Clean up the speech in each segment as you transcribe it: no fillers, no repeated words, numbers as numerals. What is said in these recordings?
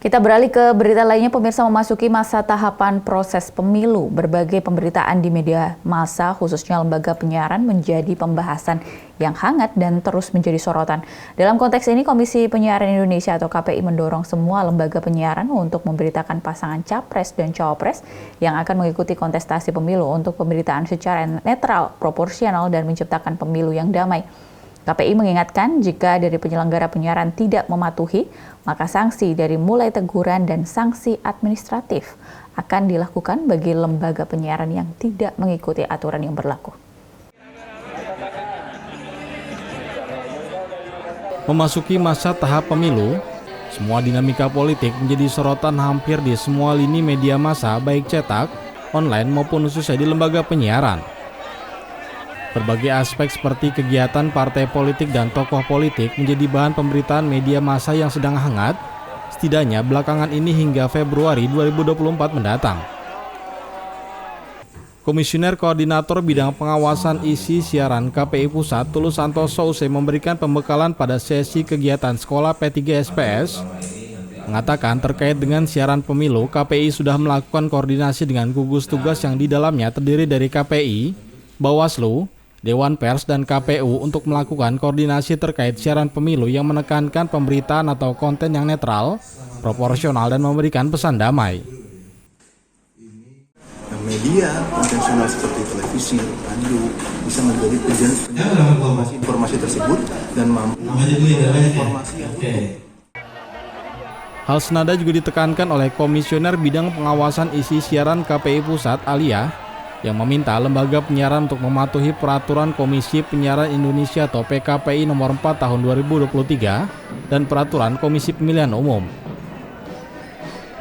Kita beralih ke berita lainnya, pemirsa. Memasuki masa tahapan proses pemilu. Berbagai pemberitaan di media massa, khususnya lembaga penyiaran, menjadi pembahasan yang hangat dan terus menjadi sorotan. Dalam konteks ini, Komisi Penyiaran Indonesia atau KPI mendorong semua lembaga penyiaran untuk memberitakan pasangan capres dan cawapres yang akan mengikuti kontestasi pemilu untuk pemberitaan secara netral, proporsional, dan menciptakan pemilu yang damai. KPI mengingatkan jika dari penyelenggara penyiaran tidak mematuhi, maka sanksi dari mulai teguran dan sanksi administratif akan dilakukan bagi lembaga penyiaran yang tidak mengikuti aturan yang berlaku. Memasuki masa tahap pemilu, semua dinamika politik menjadi sorotan hampir di semua lini media massa, baik cetak, online maupun khususnya di lembaga penyiaran. Berbagai aspek seperti kegiatan partai politik dan tokoh politik menjadi bahan pemberitaan media massa yang sedang hangat, setidaknya belakangan ini hingga Februari 2024 mendatang. Komisioner Koordinator Bidang Pengawasan Isi Siaran KPI Pusat Tulus Santoso usai memberikan pembekalan pada sesi kegiatan Sekolah P3 SPS, mengatakan terkait dengan siaran pemilu, KPI sudah melakukan koordinasi dengan gugus tugas yang di dalamnya terdiri dari KPI, Bawaslu, Dewan Pers, dan KPU untuk melakukan koordinasi terkait siaran pemilu yang menekankan pemberitaan atau konten yang netral, proporsional, dan memberikan pesan damai. Media konvensional seperti televisi, radio bisa menjadi penjaga informasi tersebut dan mampu informasi yang utuh. Hal senada juga ditekankan oleh Komisioner Bidang Pengawasan Isi Siaran KPI Pusat Alia, yang meminta lembaga penyiaran untuk mematuhi Peraturan Komisi Penyiaran Indonesia atau PKPI nomor 4 tahun 2023 dan Peraturan Komisi Pemilihan Umum.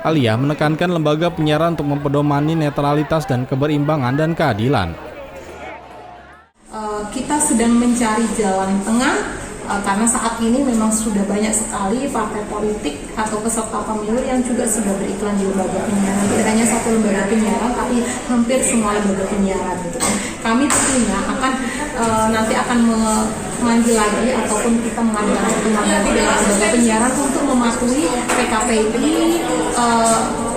Alia menekankan lembaga penyiaran untuk mempedomani netralitas dan keberimbangan dan keadilan. Kita sedang mencari jalan tengah karena saat ini memang sudah banyak sekali partai politik atau peserta pemilu yang juga sudah beriklan di lembaga penyiaran. Tidak hanya satu lembaga penyiaran, tapi hampir semua lembaga penyiaran. Gitu. Kami tentunya nanti akan memanggil lagi ataupun kita mengadakan pertemuan lagi dengan lembaga penyiaran untuk mematuhi PKPI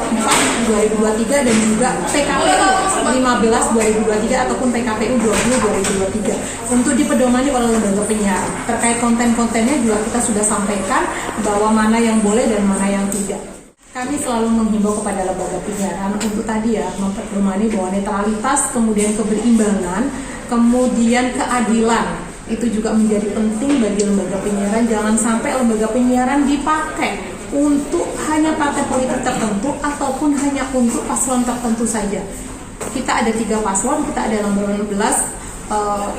4 2023 dan juga PKPU 15 2023 ataupun PKPU 20 2023 untuk dipedomani oleh lembaga penyiaran. Terkait konten-kontennya juga kita sudah sampaikan bahwa mana yang boleh dan mana yang tidak. Kami selalu menghimbau kepada lembaga penyiaran untuk tadi memperdomani bahwa netralitas, kemudian keberimbangan, kemudian keadilan itu juga menjadi penting bagi lembaga penyiaran. Jangan sampai lembaga penyiaran dipakai untuk hanya partai politik tertentu ataupun hanya untuk paslon tertentu saja. Kita ada 3 paslon, kita ada 16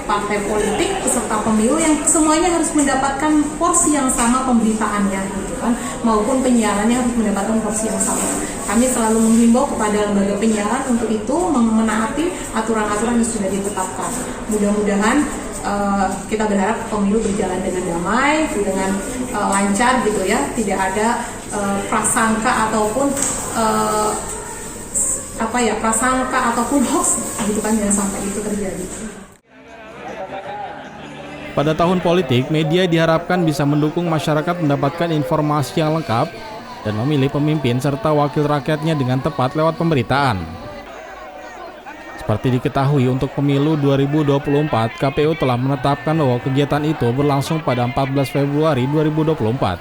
partai politik peserta pemilu yang semuanya harus mendapatkan porsi yang sama pemberitaannya, gitu kan, maupun penyiarannya harus mendapatkan porsi yang sama. Kami selalu menghimbau kepada lembaga penyiaran untuk itu menaati aturan-aturan yang sudah ditetapkan. Mudah-mudahan kita berharap pemilu berjalan dengan damai, dengan lancar gitu ya, tidak ada prasangka ataupun prasangka ataupun hoax gitu kan, jangan sampai itu terjadi. Pada tahun politik, media diharapkan bisa mendukung masyarakat mendapatkan informasi yang lengkap dan memilih pemimpin serta wakil rakyatnya dengan tepat lewat pemberitaan. Seperti diketahui, untuk pemilu 2024, KPU telah menetapkan bahwa kegiatan itu berlangsung pada 14 Februari 2024.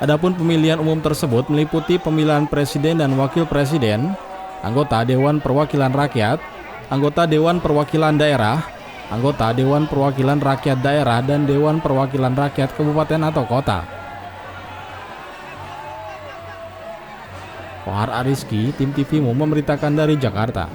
Adapun pemilihan umum tersebut meliputi pemilihan presiden dan wakil presiden, anggota Dewan Perwakilan Rakyat, anggota Dewan Perwakilan Daerah, anggota Dewan Perwakilan Rakyat Daerah, dan Dewan Perwakilan Rakyat Kabupaten atau Kota. Kohar Ariski, Tim TVMU memberitakan dari Jakarta.